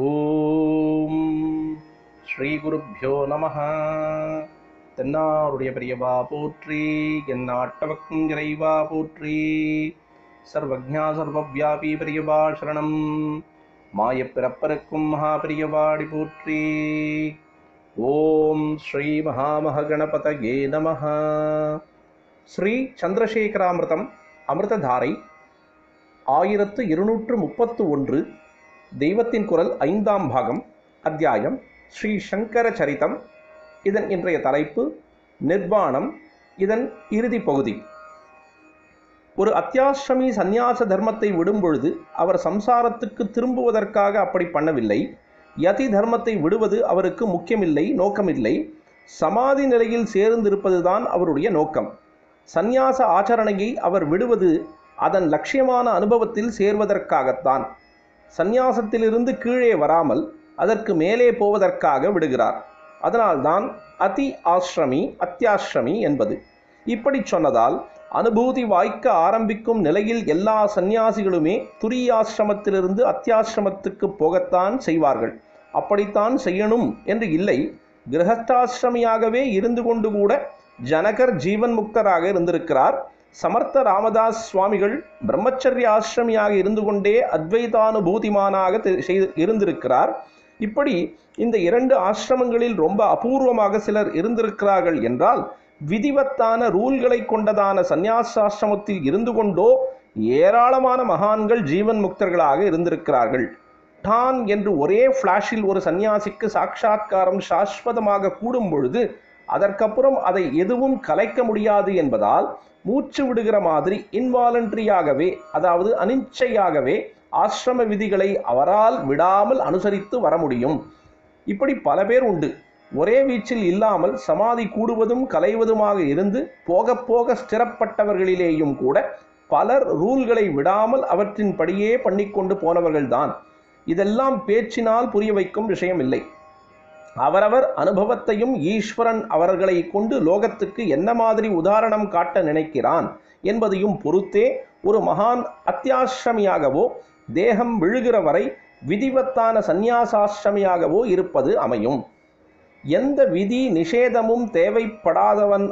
ஓம் ஸ்ரீ குருப்யோ நமஹ. தென்னாருடைய பெரியவா போற்றி, எந்நாட்டவர்க்கும் இறைவா போற்றி. சர்வஜ்ஞா சர்வவ்யாபி பெரியவா சரணம். மாயப்பிறப்பருக்கும் மகா பெரியவாடி போற்றி. ஓம் ஸ்ரீ மகாமகணபதயே நமஹ. ஸ்ரீ சந்திரசேகராமிர்தம் அமிர்ததாரை 1231. தெய்வத்தின் குரல் 5ஆம் பாகம். அத்தியாயம் ஸ்ரீ சங்கர சரிதம். இதன் இன்றைய தலைப்பு நிர்வாணம். இதன் இறுதி பகுதி. ஒரு அத்தியாசிரமி சந்நியாச தர்மத்தை விடும் பொழுது அவர் சம்சாரத்துக்கு திரும்புவதற்காக அப்படி பண்ணவில்லை. யதி தர்மத்தை விடுவது அவருக்கு முக்கியமில்லை, நோக்கமில்லை. சமாதி நிலையில் சேர்ந்திருப்பதுதான் அவருடைய நோக்கம். சந்நியாச ஆச்சரணையை அவர் விடுவது அதன் லட்சியமான அனுபவத்தில் சேர்வதற்காகத்தான். சந்நியாசத்திலிருந்து கீழே வராமல் அதற்கு மேலே போவதற்காக விடுகிறார். அதனால்தான் அதி ஆசிரமி அத்தியாசிரமி என்பது. இப்படி சொன்னதால் அனுபூதி வாய்க்க ஆரம்பிக்கும் நிலையில் எல்லா சந்நியாசிகளுமே துரியாசிரமத்திலிருந்து அத்தியாசிரமத்துக்கு போகத்தான் செய்வார்கள். அப்படித்தான் செய்யணும் என்று இல்லை. கிரகஸ்தாசிரமியாகவே இருந்து கொண்டு கூட ஜனகர் ஜீவன் முக்தராக இருந்திருக்கிறார். சமர்த்த ராமதாஸ் சுவாமிகள் பிரம்மச்சரிய ஆசிரமியாக இருந்து கொண்டே அத்வைதானுபூதிமானாக இருந்திருக்கிறார். இப்படி இந்த 2 ஆசிரமங்களில் ரொம்ப அபூர்வமாக சிலர் இருந்திருக்கிறார்கள் என்றால், விதிவத்தான ரூல்களை கொண்டதான சந்நியாசாசிரமத்தில் இருந்து கொண்டோ ஏராளமான மகான்கள் ஜீவன் முக்தர்களாக இருந்திருக்கிறார்கள். டான் என்று ஒரே ஃப்ளாஷில் ஒரு சந்நியாசிக்கு சாட்சாத்காரம் சாஸ்வதமாக கூடும் பொழுது அதற்கப்புறம் அதை எதுவும் கலைக்க முடியாது என்பதால் மூச்சு விடுகிற மாதிரி இன்வாலண்டரியாகவே, அதாவது அனிச்சையாகவே ஆசிரம விதிகளை அவரால் விடாமல் அனுசரித்து வர முடியும். இப்படி பல பேர் உண்டு. ஒரே வீச்சில் இல்லாமல் சமாதி கூடுவதும் கலைவதுமாக இருந்து போக போக ஸ்திரப்பட்டவர்களிலேயும் கூட பலர் ரூல்களை விடாமல் அவற்றின்படியே பண்ணிக்கொண்டு போனவர்கள்தான். இதெல்லாம் பேச்சினால் புரிய வைக்கும் விஷயமில்லை. அவரவர் அனுபவத்தையும் ஈஸ்வரன் அவர்களை கொண்டு லோகத்துக்கு என்ன மாதிரி உதாரணம் காட்ட நினைக்கிறான் என்பதையும் பொறுத்தே ஒரு மகான் அத்தியாசிரமியாகவோ தேகம் விழுகிற வரை விதிவத்தான சந்நியாசாசிரமியாகவோ இருப்பது அமையும். எந்த விதி நிஷேதமும் தேவைப்படாதவன்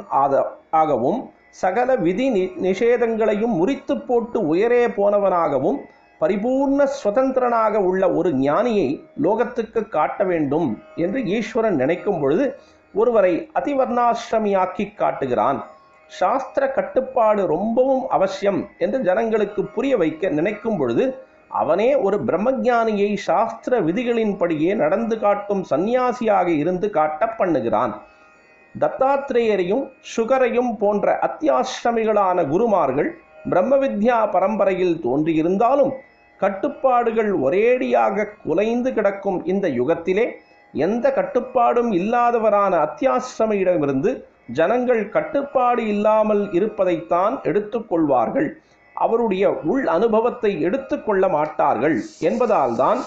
ஆகவும் சகல விதி நிஷேதங்களையும் முறித்து போட்டு உயரே போனவனாகவும் பரிபூர்ண சுதந்திரனாக உள்ள ஒரு ஞானியை லோகத்துக்கு காட்ட வேண்டும் என்று ஈஸ்வரன் நினைக்கும் பொழுது ஒருவரை அதிவர்ணாசிரமியாக்கி காட்டுகிறான். சாஸ்திர கட்டுப்பாடு ரொம்பவும் அவசியம் என்று ஜனங்களுக்கு புரிய வைக்க நினைக்கும் பொழுது அவனே ஒரு பிரம்மஞானியை சாஸ்திர விதிகளின்படியே நடந்து காட்டும் சந்நியாசியாக இருந்து காட்ட பண்ணுகிறான். தத்தாத்திரேயரையும் சுகரையும் போன்ற அத்தியாசிரமிகளான குருமார்கள் பிரம்ம வித்யா பரம்பரையில் தோன்றியிருந்தாலும் கட்டுப்பாடுகள் ஒரேடியாக குலைந்து கிடக்கும் இந்த யுகத்திலே எந்த கட்டுப்பாடும் இல்லாதவரான அத்தியாசிரமியிடமிருந்து ஜனங்கள் கட்டுப்பாடு இல்லாமல் இருப்பதைத்தான் எடுத்துக்கொள்வார்கள். அவருடைய உள் அனுபவத்தை எடுத்துக்கொள்ள மாட்டார்கள் என்பதால் தான்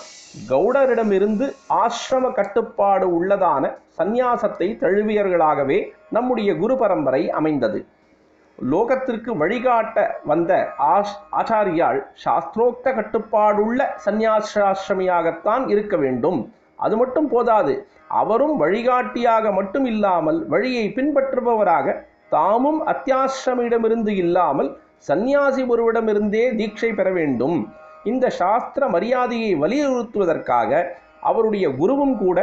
கௌடரிடமிருந்து ஆசிரம கட்டுப்பாடு உள்ளதான சந்நியாசத்தை தழுவியர்களாகவே நம்முடைய குரு பரம்பரை அமைந்தது. லோகத்திற்கு வழிகாட்ட வந்த ஆச்சாரியால் சாஸ்திரோக்த கட்டுப்பாடுள்ள சந்நியாசாசிரமியாகத்தான் இருக்க வேண்டும். அது மட்டும் போதாது, அவரும் வழிகாட்டியாக மட்டும் இல்லாமல் வழியை பின்பற்றுபவராக தாமும் அத்தியாசிரமியிடமிருந்து இல்லாமல் சந்நியாசி ஒருவிடமிருந்தே தீட்சை பெற வேண்டும். இந்த சாஸ்திர மரியாதையை வலியுறுத்துவதற்காக அவருடைய குருவும் கூட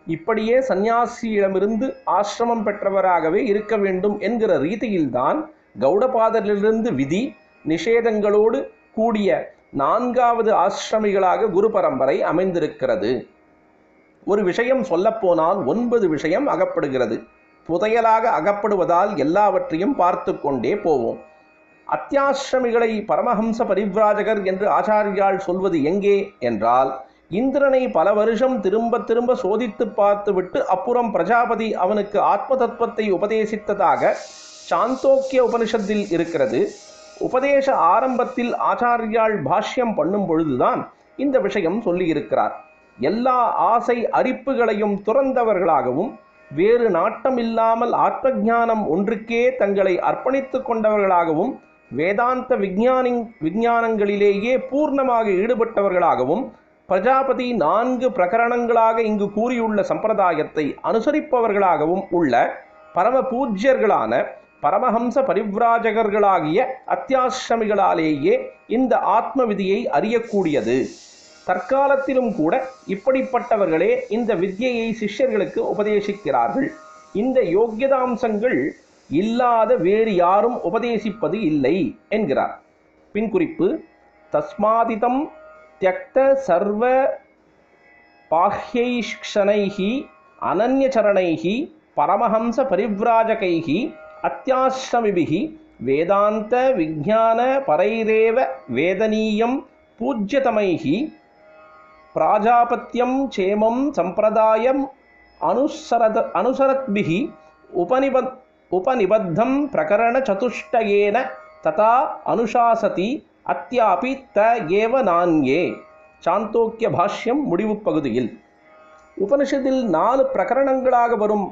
இப்படியே சந்நியாசியிடமிருந்து ஆசிரமம் பெற்றவராகவே இருக்க வேண்டும் என்கிற ரீதியில்தான் கௌடபாதரிலிருந்து விதி நிஷேதங்களோடு கூடிய 4வது ஆசிரமிகளாக குரு பரம்பரை அமைந்திருக்கிறது. ஒரு விஷயம் சொல்லப்போனால் 9 விஷயம் அகப்படுகிறது. புதையலாக அகப்படுவதால் எல்லாவற்றையும் பார்த்து கொண்டே போவோம். அத்தியாசிரமிகளை பரமஹம்ச பரிவ்ராஜகர் என்று ஆச்சாரியால் சொல்வது எங்கே என்றால், இந்திரனை பல வருஷம் திரும்ப திரும்ப சோதித்து பார்த்துவிட்டு அப்புறம் பிரஜாபதி அவனுக்கு ஆத்ம தத்துவத்தை உபதேசித்ததாக சாந்தோக்கிய உபனிஷத்தில் இருக்கிறது. உபதேச ஆரம்பத்தில் ஆச்சாரியால் பாஷ்யம் பண்ணும் பொழுதுதான் இந்த விஷயம் சொல்லியிருக்கிறார். எல்லா ஆசை அரிப்புகளையும் துறந்தவர்களாகவும் வேறு நாட்டமில்லாமல் ஆத்ம ஞானம் ஒன்றுக்கே தங்களை அர்ப்பணித்து கொண்டவர்களாகவும் வேதாந்த விஞ்ஞானங்களிலேயே பூர்ணமாக ஈடுபட்டவர்களாகவும் பிரஜாபதி 4 பிரகரணங்களாக இங்கு கூறியுள்ள சம்பிரதாயத்தை அனுசரிப்பவர்களாகவும் உள்ள பரம பூஜ்யர்களான பரமஹம்ச பரிவ்ராஜகர்களாகிய அத்தியாசிரமிகளாலேயே இந்த ஆத்ம விதியை அறியக்கூடியது. தற்காலத்திலும் கூட இப்படிப்பட்டவர்களே இந்த வித்யையை சிஷ்யர்களுக்கு உபதேசிக்கிறார்கள். இந்த யோக்கியதாம்சங்கள் இல்லாத வேறு யாரும் உபதேசிப்பது இல்லை என்கிறார். பின் குறிப்பு: தஸ்மாதிதம் த்யக்த சர்வ பாஹ்யைக்ஷணைஹி அனன்யசரணைஹி பரமஹம்ச பரிவ்ராஜகைஹி அத்தியாஸ்ரமிபிஹி வேதாந்த விஞ்ஞான பரைரேவ வேதனீயம் பூஜ்யதமைஹி பிராஜாபத்யம் சேமம் சம்பிரதாயம் அனுசரத்பிஹி உபநிபத்தம் பிரகரண சதுஷ்டயேன ததா அனுசாசதி அத்யாபி த ஏவ நான்யே. சாந்தோக்கிய பாஷ்யம் முடிவு பகுதியில் உபனிஷத்தில் 4 பிரகரணங்களாக வரும்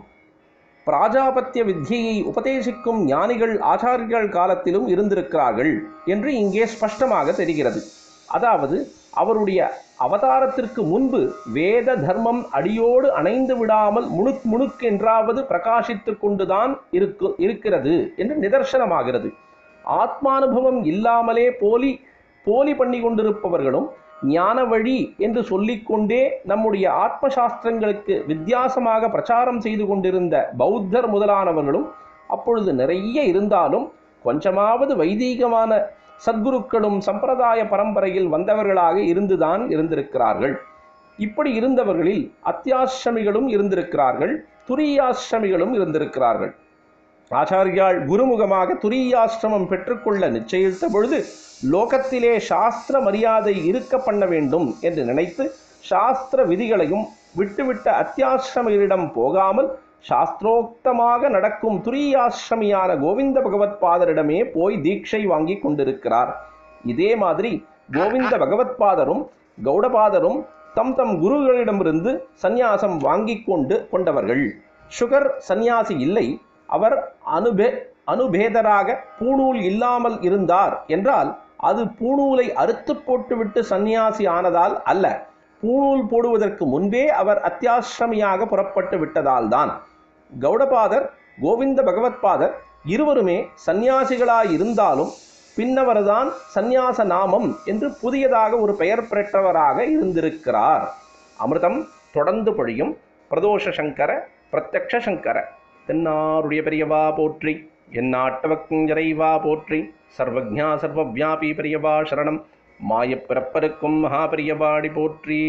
பிராஜாபத்திய வித்யையை உபதேசிக்கும் ஞானிகள் ஆச்சாரியர்கள் காலத்திலும் இருந்திருக்கிறார்கள் என்று இங்கே ஸ்பஷ்டமாக தெரிகிறது. அதாவது அவருடைய அவதாரத்திற்கு முன்பு வேத தர்மம் அடியோடு அணைந்து விடாமல் முணுக்கென்றாவது பிரகாசித்து கொண்டுதான் இருக்கிறது என்று நிதர்சனமாகிறது. ஆத்மானுபவம் இல்லாமலே போலி பண்ணி கொண்டிருப்பவர்களும் ஞான வழி என்று சொல்லிக்கொண்டே நம்முடைய ஆத்மசாஸ்திரங்களுக்கு வித்தியாசமாக பிரச்சாரம் செய்து கொண்டிருந்த பௌத்தர் முதலானவர்களும் அப்பொழுது நிறைய இருந்தாலும் கொஞ்சமாவது வைதீகமான சத்குருக்களும் சம்பிரதாய பரம்பரையில் வந்தவர்களாக இருந்திருக்கிறார்கள். இப்படி இருந்தவர்களில் அத்தியாசிரமிகளும் இருந்திருக்கிறார்கள், துரியாசிரமிகளும் இருந்திருக்கிறார்கள். ஆச்சாரியால் குருமுகமாக துரியாசிரமம் பெற்றுக்கொள்ள நிச்சயித்த பொழுது லோகத்திலே சாஸ்திர மரியாதை இருக்க பண்ண வேண்டும் என்று நினைத்து சாஸ்திர விதிகளையும் விட்டுவிட்ட அத்தியாசிரமிகளிடம் போகாமல் சாஸ்திரோக்தமாக நடக்கும் துரியாசிரமியான கோவிந்த பகவத்பாதரிடமே போய் தீட்சை வாங்கி கொண்டிருக்கிறார். இதே மாதிரி கோவிந்த பகவத்பாதரும் கௌடபாதரும் தம் குருகளிடமிருந்து சந்நியாசம் வாங்கி கொண்டவர்கள். சுகர் சந்நியாசி இல்லை. அவர் அனுபேதராக பூணூல் இல்லாமல் இருந்தார் என்றால் அது பூணூலை அறுத்து போட்டுவிட்டு சந்நியாசி ஆனதால் அல்ல, பூணூல் போடுவதற்கு முன்பே அவர் அத்தியாசிரமியாக புறப்பட்டு விட்டதால் தான். கௌடபாதர் கோவிந்த பகவத்பாதர் இருவருமே சந்நியாசிகளாயிருந்தாலும் பின்னவர்தான் சந்நியாச நாமம் என்று புதியதாக ஒரு பெயர் பெற்றவராக இருந்திருக்கிறார். அமிர்தம் தொடர்ந்து பொழியும். பிரதோஷ சங்கர பிரத்யக்ஷ சங்கர தென்னாருடைய பெரியவா போற்றி, எந்நாட்டவர்க்கும் இறைவா போற்றி, சர்வஜ்ஞா சர்வவியாபி பெரியவா சரணம், மாயப்பிறப்பருக்கும் மகாபெரியவாடி போற்றி.